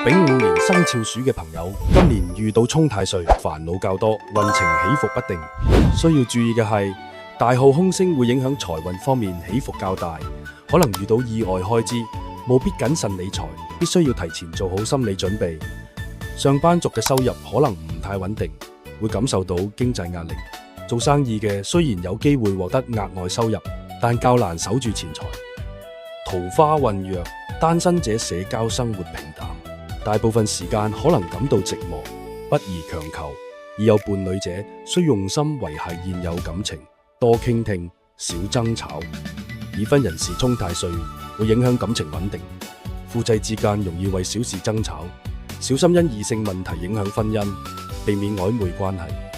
丙午年生肖鼠嘅朋友，今年遇到沖太歲，煩惱較多，運程起伏不定。需要注意嘅係，大號凶星會影響財運方面起伏較大，可能遇到意外開支，務必謹慎理財，必須要提前做好心理準備。上班族嘅收入可能唔太穩定，會感受到經濟壓力。做生意嘅雖然有機會獲得額外收入，但較難守住錢財。桃花運弱，單身者社交生活平淡。大部分時間可能感到寂寞，不宜強求；已有伴侶者需用心維繫現有感情，多傾聽，少爭吵。已婚人士沖太歲會影響感情穩定，夫妻之間容易為小事爭吵，小心因異性問題影響婚姻，避免曖昧關係。